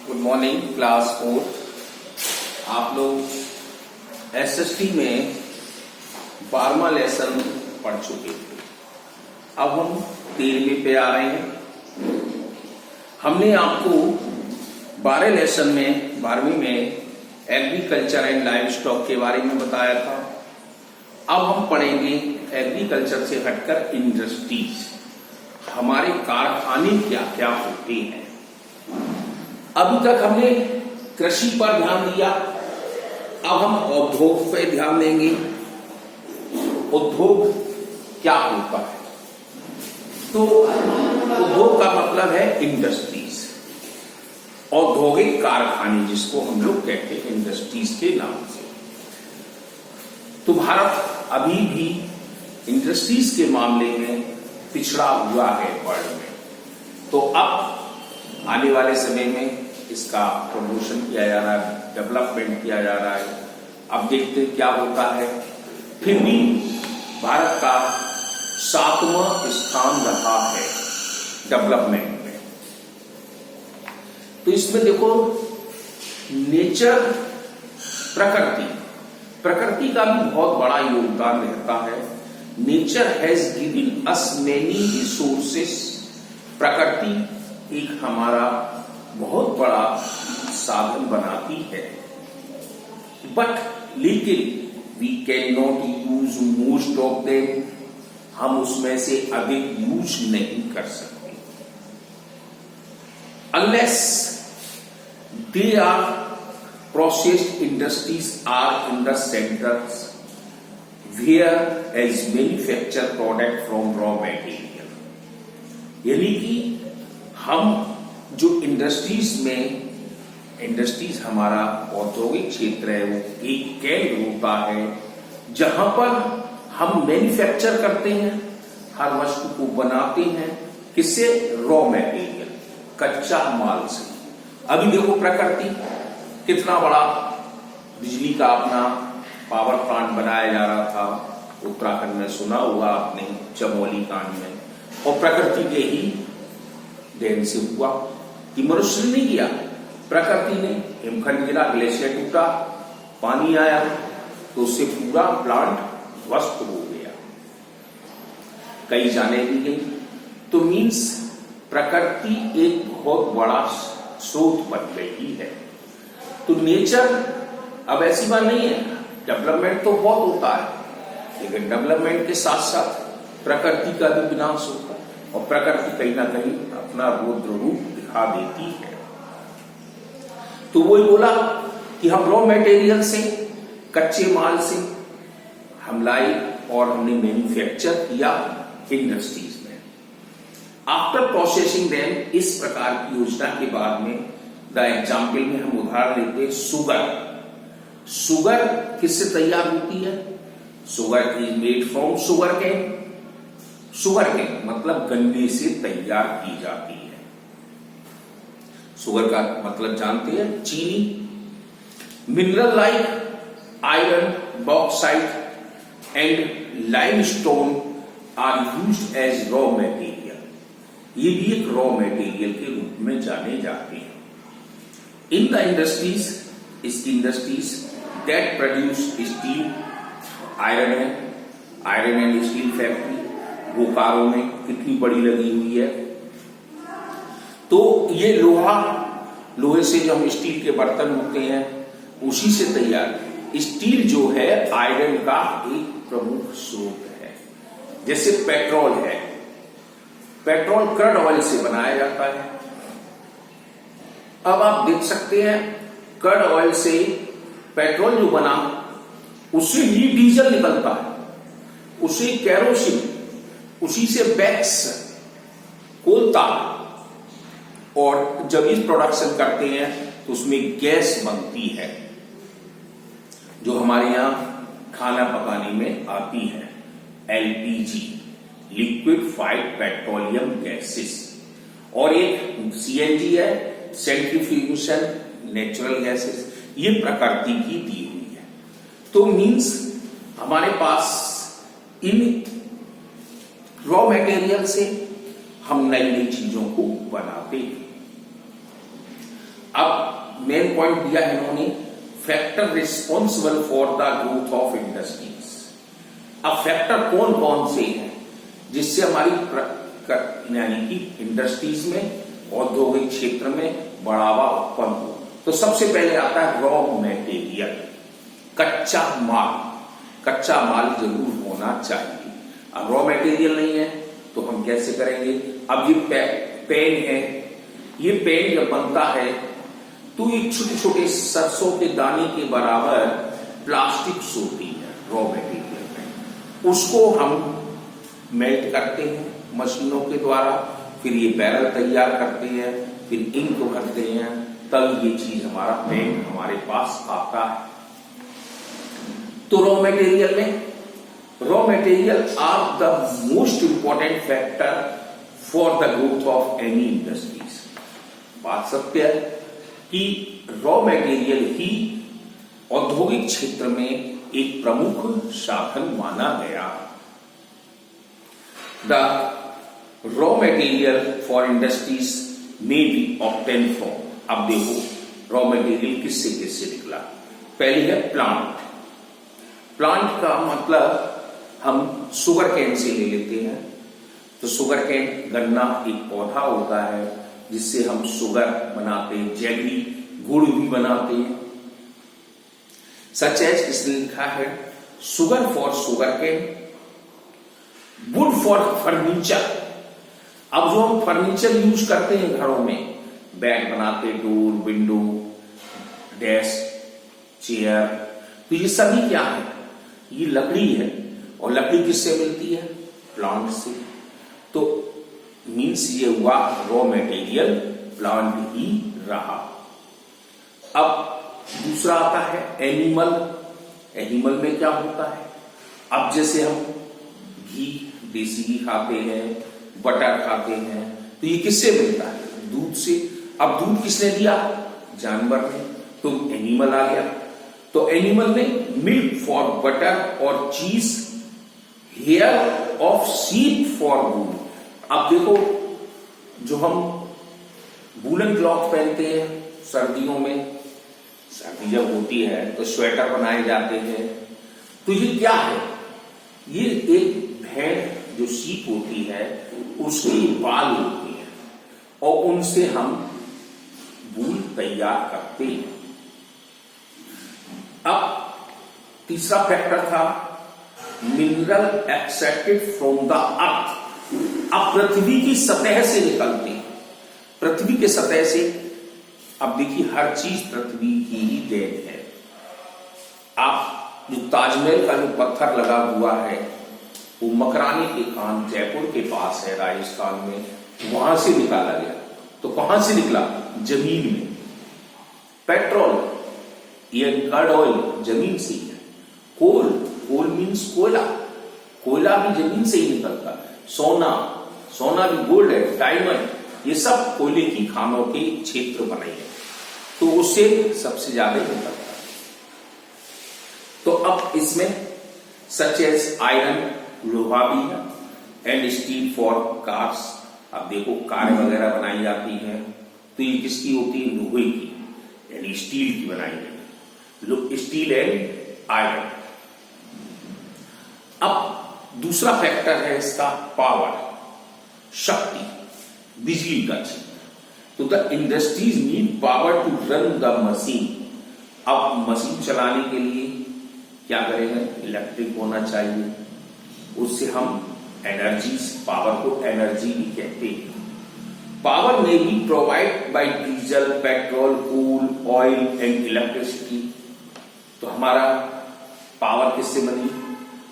Good morning class 4। आप लोग SST में 12वां लेसन पढ़ चुके थे। अब हम 13वें पे आ रहे हैं। हमने आपको 12 लेसन में 12वीं में एग्रीकल्चर एंड लाइव स्टॉक के बारे में बताया था। अब हम पढ़ेंगे एग्रीकल्चर से हटकर इंडस्ट्रीज, हमारे कारखाने क्या क्या होते हैं। अभी तक हमने कृषि पर ध्यान दिया, अब हम उद्योग पे ध्यान देंगे। उद्योग क्या होता है? तो उद्योग का मतलब है इंडस्ट्रीज, औद्योगिक कारखाने, जिसको हम लोग कहते हैं इंडस्ट्रीज के नाम से। तो भारत अभी भी इंडस्ट्रीज के मामले में पिछड़ा हुआ है वर्ल्ड में। तो अब आने वाले समय में इसका प्रमोशन किया जा रहा है, डेवलपमेंट किया जा रहा है। अब देखते हैं क्या होता है। फिर भी भारत का 7वां स्थान रहा है डेवलपमेंट में। तो इसमें देखो, नेचर, प्रकृति का भी बहुत बड़ा योगदान रहता है। Nature has given us many resources. प्रकृति एक हमारा बहुत बड़ा साधन बनाती है, बट लेकिन we can not use most of them. हम उसमें से अधिक यूज नहीं कर सकते unless they are processed. Industries are in the centres where as manufacture product from raw material। यानी कि हम जो इंडस्ट्रीज हमारा औद्योगिक क्षेत्र है, वो एक केंद्र होता है जहां पर हम मैन्युफैक्चर करते हैं, हर वस्तु को बनाते हैं। किससे? रॉ मटेरियल, कच्चा माल से। अभी देखो, प्रकृति कितना बड़ा बिजली का अपना पावर प्लांट बनाया जा रहा था उत्तराखंड में, सुना हुआ आपने, चमोली कांड में। और प्रकृति के ही देन से हुआ, कि मनुष्य ने नहीं किया, प्रकृति ने। हिमखंड गिरा, ग्लेशियर टूटा, पानी आया, तो उससे पूरा प्लांट ध्वस्त हो गया, कई जाने भी गई। तो मीन्स प्रकृति एक बहुत बड़ा स्रोत बन गई है। तो नेचर अब ऐसी बात नहीं है, डेवलपमेंट तो बहुत होता है, लेकिन डेवलपमेंट के साथ साथ प्रकृति का भी विनाश होता है, और प्रकृति कहीं ना कहीं अपना रौद्र रूप दिखा देती है। तो वही बोला कि हम रॉ मटेरियल से, कच्चे माल से हम लाई और हमने मैन्युफैक्चर किया इंडस्ट्रीज में। आफ्टर प्रोसेसिंग देम, इस प्रकार की योजना के बाद में, द एग्जाम्पल में हम उदाहरण लेते हैं शुगर किससे तैयार होती है? Sugar is made from sugar cane. Sugar cane मतलब गन्ने से तैयार की जाती है। शुगर का मतलब जानते हैं, चीनी। Mineral like iron, bauxite and limestone are used as raw material. ये भी एक रॉ मटेरियल के रूप में जाने जाते हैं। इन द इंडस्ट्रीज, इस industries that produce steel, iron and steel factory Bokaro में कितनी बड़ी लगी हुई है। तो ये लोहे से जो हम स्टील के बर्तन होते हैं, उसी से तैयार। स्टील जो है आयरन का एक प्रमुख स्रोत है। जैसे पेट्रोल है, पेट्रोल क्रड ऑयल से बनाया जाता है। अब आप देख सकते हैं, क्रड ऑयल से पेट्रोल जो बना, उससे ही डीजल निकलता है, उसे कैरोसिन, उसी से वैक्स, कोयला, और जब इस प्रोडक्शन करते हैं तो उसमें गैस बनती है, जो हमारे यहां खाना पकाने में आती है, एलपीजी, लिक्विफाइड पेट्रोलियम गैसेस। और एक सीएनजी है, सेंट्रीफ्यूगेशन नेचुरल गैसेस। ये प्रकृति की दी हुई है। तो मीन्स हमारे पास इन रॉ मटेरियल से हम नई नई चीजों को बनाते हैं। अब मेन पॉइंट दिया है इन्होंने, factor responsible for the growth of industries. अब फैक्टर कौन कौन से हैं जिससे हमारी यानी कि इंडस्ट्रीज में, औद्योगिक क्षेत्र में बढ़ावा उत्पन्न हो। तो सबसे पहले आता है रॉ मटेरियल, कच्चा माल। कच्चा माल जरूर होना चाहिए। अब रॉ मटेरियल नहीं है तो हम कैसे करेंगे? अब ये पेन है, ये पेन जब बनता है तो ये छोटे छोटे सरसों के दाने के बराबर प्लास्टिक होती है रॉ मटेरियल में। उसको हम मेल्ट करते हैं मशीनों के द्वारा, फिर ये बैरल तैयार करते हैं, फिर इंक भरते हैं, तब ये चीज हमारा पेन हमारे पास आता है। तो रॉ मटेरियल में, raw material are the most important factor for the growth of any industries. बात सत्य है कि रॉ मटेरियल ही औद्योगिक क्षेत्र में एक प्रमुख साधन माना गया। The raw material for industries में बी ऑब्टेन फ्रॉम, अब देखो रॉ मटेरियल किससे किससे निकला। पहली है प्लांट। प्लांट का मतलब हम शुगर केन से ले लेते हैं। तो शुगर केन, गन्ना एक पौधा होता है जिससे हम शुगर बनाते हैं, जैगरी गुड़ भी बनाते हैं। सच एज इसने लिखा है sugar for sugar cane, wood for furniture. अब जो हम फर्नीचर यूज करते हैं घरों में, बेड बनाते, डोर, विंडो, डेस्क, चेयर, तो ये सभी क्या है? ये लकड़ी है। और लकड़ी किससे मिलती है? प्लांट से। तो मीन्स ये हुआ रॉ मटेरियल प्लांट ही रहा। अब दूसरा आता है एनिमल। एनिमल में क्या होता है? अब जैसे हम घी, देसी घी खाते हैं, बटर खाते हैं, तो ये किससे मिलता है? दूध से। अब दूध किसने दिया? जानवर ने। तो एनिमल आ गया। तो एनिमल में मिल्क फॉर बटर और चीज, हेयर ऑफ शीप फॉर वूल। अब देखो जो हम वूलन क्लॉथ पहनते हैं सर्दियों में, सर्दी जब होती है तो स्वेटर बनाए जाते हैं, तो ये क्या है? ये एक भेड़ जो शीप होती है उसकी बाल होती है और उनसे हम वूल तैयार करते हैं। अब तीसरा फैक्टर था mineral extracted from the earth. अब पृथ्वी की सतह से निकलते हैं, पृथ्वी के सतह से। अब देखिए हर चीज पृथ्वी की ही देन है। आप जो ताजमहल का जो पत्थर लगा हुआ है वो मकरानी के खान जयपुर के पास है राजस्थान में, वहां से निकाला गया। तो कहां से निकला? जमीन में। पेट्रोल, ये कर्ड ऑयल जमीन से ही है। कोल, कोल मीन्स कोयला, कोयला भी जमीन से ही निकलता है। सोना, सोना भी गोल्ड है, डायमंड, ये सब कोयले की खानों के क्षेत्र बने हैं, तो उससे सबसे ज्यादा निकलता है। तो अब इसमें सच एज आयरन, लोहा भी है, एंड स्टील फॉर कार्स। अब देखो कारें वगैरह बनाई जाती हैं तो ये किसकी होती है? लोहे की, यानी स्टील की बनाई गई, स्टील एंड आयरन। अब दूसरा फैक्टर है इसका पावर, शक्ति, बिजली का क्षेत्र। तो the industries need power to run the machine. अब मशीन चलाने के लिए क्या करेंगे? इलेक्ट्रिक होना चाहिए। उससे हम एनर्जी, पावर को एनर्जी भी कहते हैं। पावर में be provide by diesel, petrol, coal, oil and electricity. तो हमारा पावर किससे बनी?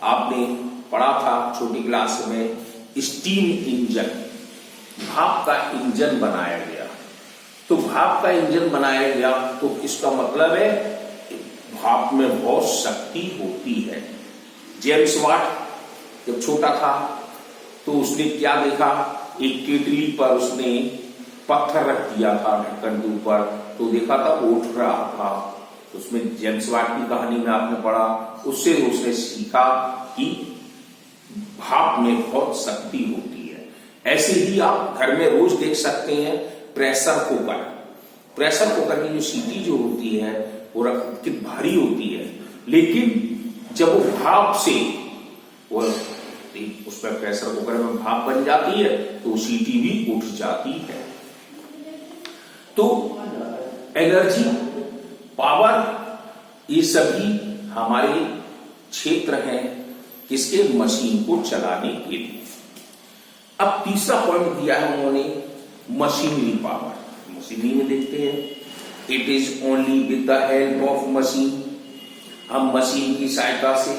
आपने पढ़ा था छोटी क्लास में, स्टीम इंजन, भाप का इंजन बनाया गया। तो भाप का इंजन बनाया गया तो इसका मतलब है भाप में बहुत शक्ति होती है। जेम्स वाट जब छोटा था तो उसने क्या देखा? एक केतली पर उसने पत्थर रख दिया था ढक्कन के ऊपर, तो देखा था उठ रहा था। उसमें जेम्स वाट की कहानी में आपने पढ़ा, उससे उसने सीखा कि भाप में बहुत शक्ति होती है। ऐसे ही आप घर में रोज देख सकते हैं प्रेशर कुकर। प्रेशर कुकर की जो सीटी जो होती है वो कितनी भारी होती है, लेकिन जब वो भाप से वो उसमें प्रेशर कुकर में भाप बन जाती है तो सीटी भी उठ जाती है। तो एनर्जी, पावर, ये सभी हमारे क्षेत्र हैं किसके, मशीन को चलाने के लिए। अब तीसरा पॉइंट दिया है उन्होंने मशीनरी पावर। मशीनरी में देखते हैं, it is only with the help of machine, हम मशीन की सहायता से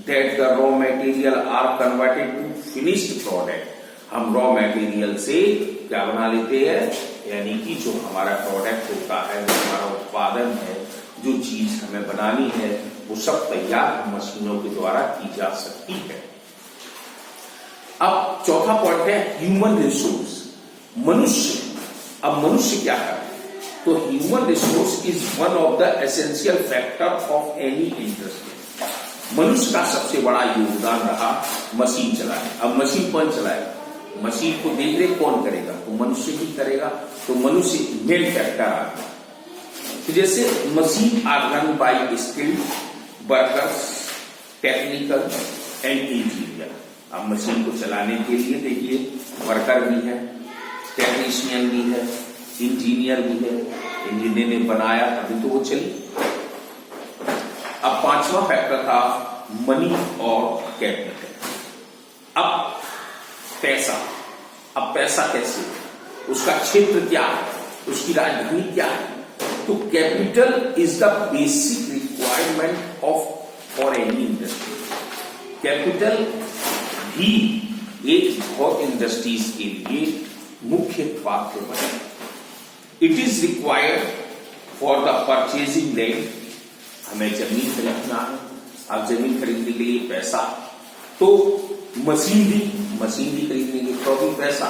that the raw material are converted to finished product, हम रॉ मटेरियल से क्या बना लेते हैं, यानी कि जो हमारा प्रोडक्ट होता है, जो हमारा उत्पादन है, जो चीज हमें बनानी है, वो सब तैयार मशीनों के द्वारा की जा सकती है। अब चौथा पॉइंट है ह्यूमन रिसोर्स, मनुष्य। अब मनुष्य क्या है, तो human resource is one of the essential factor of any industry. मनुष्य का सबसे बड़ा योगदान रहा मशीन चलाने। अब मशीन कौन चलाएगा, मशीन को देख रेख कौन करेगा, तो मनुष्य ही करेगा, तो मनुष्य मेन फैक्टर आ गया। तो जैसे machine are run by skilled workers, technical and engineer. अब मशीन को चलाने के लिए देखिए वर्कर भी है, टेक्नीशियन भी है, इंजीनियर भी है, इंजीनियर ने बनाया तभी तो वो चली। अब पांचवा फैक्टर था मनी और कैपिटल। अब पैसा, अब पैसा कैसे, उसका क्षेत्र क्या है, उसकी राजधानी क्या है, तो capital is the basic requirement of for any industry. Capital भी एक बहुत इंडस्ट्रीज के लिए मुख्य पात्र बने। It is required for the purchasing land, हमें जमीन खरीदना है, अब जमीन खरीदने के लिए पैसा, तो मशीन भी खरीदने के लिए तो भी पैसा,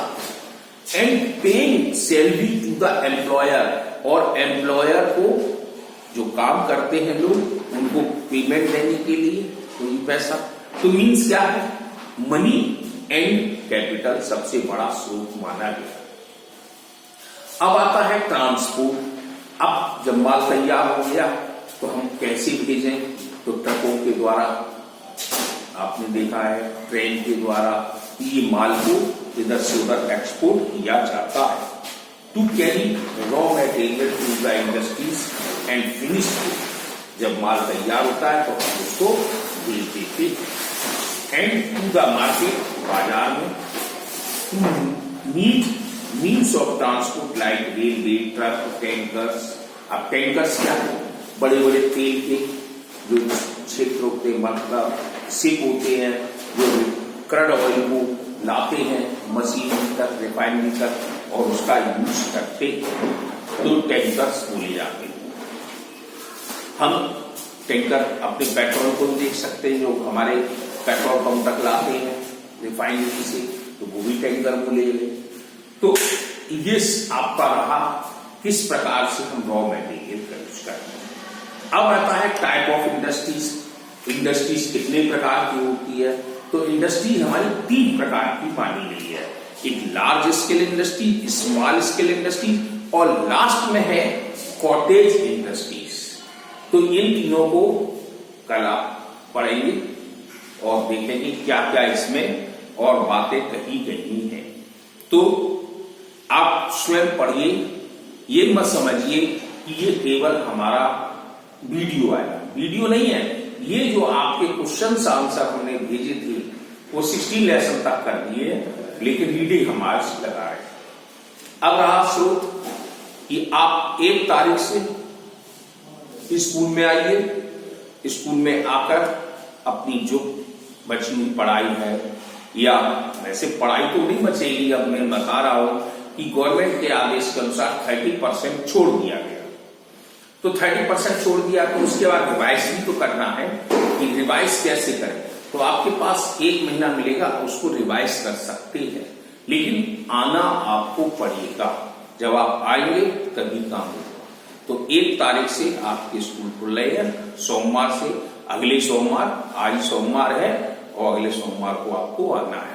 and paying salary to the employer, और एम्प्लॉयर को जो काम करते हैं लोग उनको पेमेंट देने के लिए तो ये पैसा। तो मीन्स क्या है, मनी एंड कैपिटल सबसे बड़ा स्रोत माना गया। अब आता है ट्रांसपोर्ट। अब जब माल तैयार हो गया तो हम कैसे भेजें, तो ट्रकों के द्वारा, आपने देखा है ट्रेन के द्वारा ये माल को इधर से उधर एक्सपोर्ट किया जाता है। To carry raw material to the industries and finish, जब माल तैयार होता है तो हम उसको भेज देते हैं। एंड टू द मार्केट, बाजार में। Means of transport like railway, truck, tankers. अब टैंकर्स क्या है, बड़े बड़े तेल के जो क्षेत्रों के मतलब शिप होते हैं, जो क्रूड ऑयल को लाते हैं मशीन तक, रिफाइनरी तक और उसका यूज करते हैं, तो टैंकर्स बोले जाते हैं। हम टैंकर अपने पेट्रोल को देख सकते हैं, जो हमारे पेट्रोल पंप तक लाते हैं रिफाइनरी से, तो वो भी टैंकर बोले गए। तो ये आपका रहा किस प्रकार से हम रॉ मटेरियल का यूज करते हैं। अब आता है टाइप ऑफ इंडस्ट्रीज। इंडस्ट्रीज कितने प्रकार की होती है, तो इंडस्ट्री हमारी 3 प्रकार की मानी गई है। एक large scale industry, small scale industry और लास्ट में है कॉटेज इंडस्ट्रीज। तो इन तीनों को कल आप पढ़ेंगे और देखेंगे क्या क्या इसमें और बातें कही गई हैं। तो आप स्वयं पढ़िए, ये मत समझिए कि ये केवल हमारा वीडियो आया, वीडियो नहीं है ये, जो आपके क्वेश्चन आंसर हमने भेजे थे वो 16 लेसन तक कर दिए, लेकिन रीडिंग हम आज लगा रहे। अब रहा स्रोत कि आप 1 तारीख से स्कूल में आइए, स्कूल में आकर अपनी जो बची हुई पढ़ाई है, या वैसे पढ़ाई तो नहीं बचेगी, अब मैं बता रहा हूं कि गवर्नमेंट के आदेश के अनुसार 30% छोड़ दिया गया, तो 30% छोड़ दिया, तो उसके बाद रिवाइज भी तो करना है कि रिवाइज कैसे करें। तो आपके पास 1 महीना मिलेगा, उसको रिवाइज कर सकते हैं, लेकिन आना आपको पड़ेगा। जब आप आएंगे तभी काम होगा। तो 1 तारीख से आपके स्कूल खुल रहे हैं, सोमवार से। अगले सोमवार, आज सोमवार है और अगले सोमवार को आपको आना है।